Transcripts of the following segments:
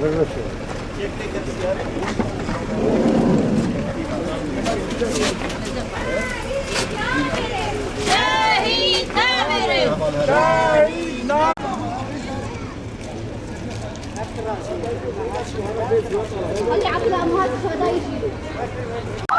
شاهين تامر خلي عبد الامهات الشهداء يشيلوا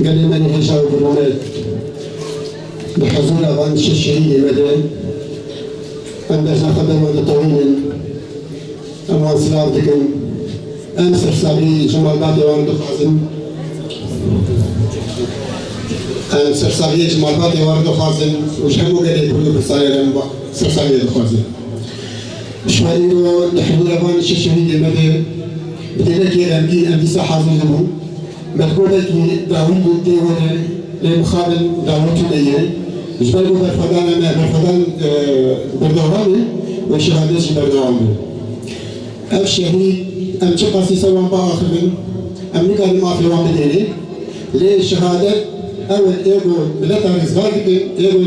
قال لي ماني هشام برنامج بحضور أغاني الشهيد مدى أنبسنا خدمة طويلا أموال سلامتكم أمس رسالي جمال باطي وارد خازم أمس رسالي جمال باطي وارد خازم وشحبوا قال لي كله رسالي رسالي خازم شوالي لحضور أغاني الشهيد مدى بدينا كي أمدي ساحة زوجهم مدبولة داوود ديوان لمخابن داوود ليه جبالو برفضان أنا برفضان بردوامي وشهادتي بردوامي أف شهيد أم شقاسي سوان بآخرين أم نقال ما في وام ديني ليه شهادة أول إيجو بلا تاريخ ذلك إيجو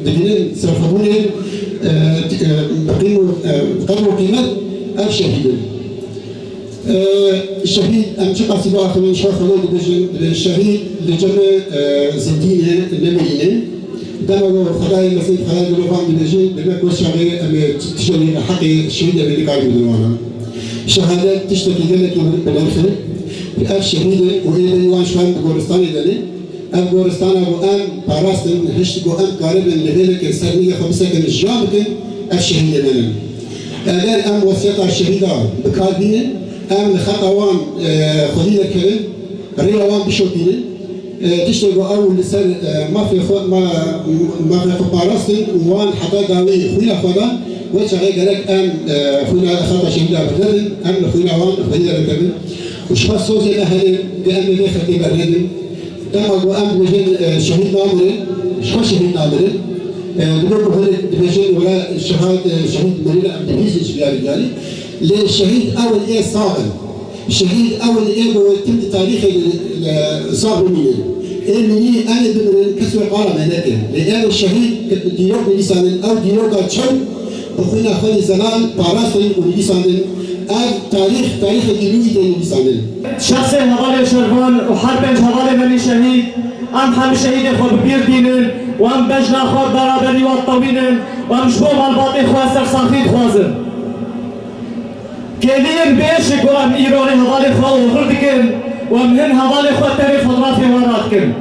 دينين سرفوني بقيموا قيمة أف شهيد الشهيد أمشق سباق من شيخ خالد بن الشهيد لجنة زندية النمينة دموا خداي مسجد خداي الوفاء من الجيل بمكوى الشعبية تشتري حقي الشهيد اللي قاعد بدوانا شهادات تشتكي جلك بالآخر بأف شهيدة وإلى يوان شوان بقورستان دلي أف قورستان أبو أم باراستن هشت بو أم قارب اللي السرنية خمسة كان الجامعة أف شهيدة لنا الآن أم وسيطة الشهيدة بكالبية أم خطوان خليل الكريم ريوان بشوكيني تشتغل أول سنة ما في باراستن وان حتى داوي خويا خدا وشغل قالك أم خويا خطا شهيدة بردن أم خويا وان خليل الكريم وشبه صوتي لهذا بأم لي خطي بردن دم أم بجن شهيد نامري شو شهيد نامري دكتور بقول بجن ولا شهيد مريض أم تبيز شبيه رجالي للشهيد أول إيه صابر الشهيد أول إيه تم تاريخ الصابر مني إيه مني أنا بدرن كسر قارة منك لأن الشهيد ديوك بلسان أو ديوك أتشم بخونا خالي زلال باراسين ولسان تاريخ الجنوبي بلسان شخص هوالي شربان وحرب هوالي مني شهيد أم حم شهيد خو ببير دينن وأم بجنا خو برابري والطوينن وأم شبوم الباطي خواسر صافيد خوازن كلين بيش قوام إيراني هوالي خو وغردكن ومهن هوالي خو تاريخ فضراتي وراتكن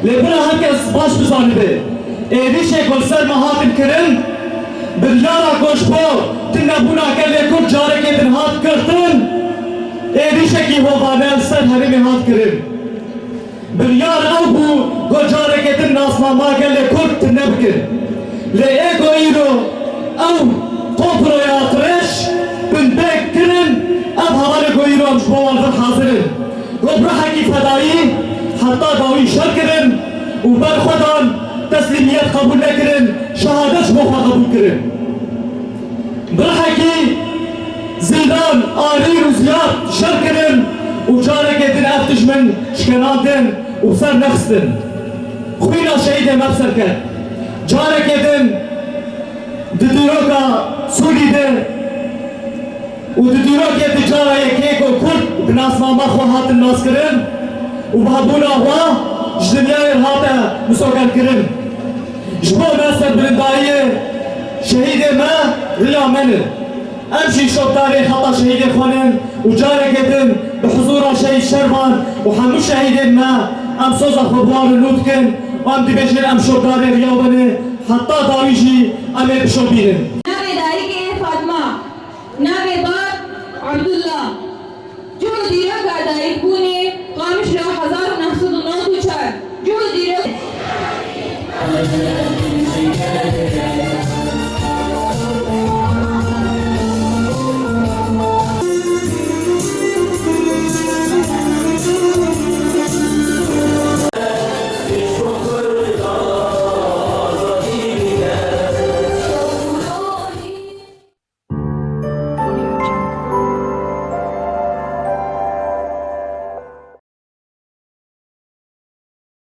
لبنا هكذا باش بزانبه إيديش يقول سر مهاتم كرن بالجارة قوش بو تنبونا كالي كل جارك إذن هات كرتن إيديش يكي هو بانيل سر هرمي هات كرن باليار أو بو قول جارك إذن ناس ما كالي كل تنبكن لإيقو إيرو أو قبرو ياترش بنبك كرن أب هوالي قو إيرو مشبوان في حاضرن قبرو حكي فدائي حتى داوي شركرن وبر خودان تسلیمیت قبول نکرن شهادت بخوا قبول کرن برحکی زندان آری و زیاد شر کرن و جاره کدن افتش من شکناندن و سر نخستن خوینا شهید مبسر کرد جاره کدن ددیروکا سولی ده و ددیروکا دجاره یکیک و کرد بناس ماما خواهات الناس کرن و بابونا هوا جدنیای هاتا مسوکن کرن جبو ناصر بلندائیه شهید ما ریا منه امشي شوطاري خطا شهيد خونن وجاري قدم بحضور شهيد شربان وحمو شهيد ما ام صوزا خبوار اللوتكن وام دبشن ام شوطاري رياضني حتى داويشي ام بشوبينن نابي داري فاطمة نابي بار عبد الله جو ديرا قاداي كوني قامش له 1994 جو ديرا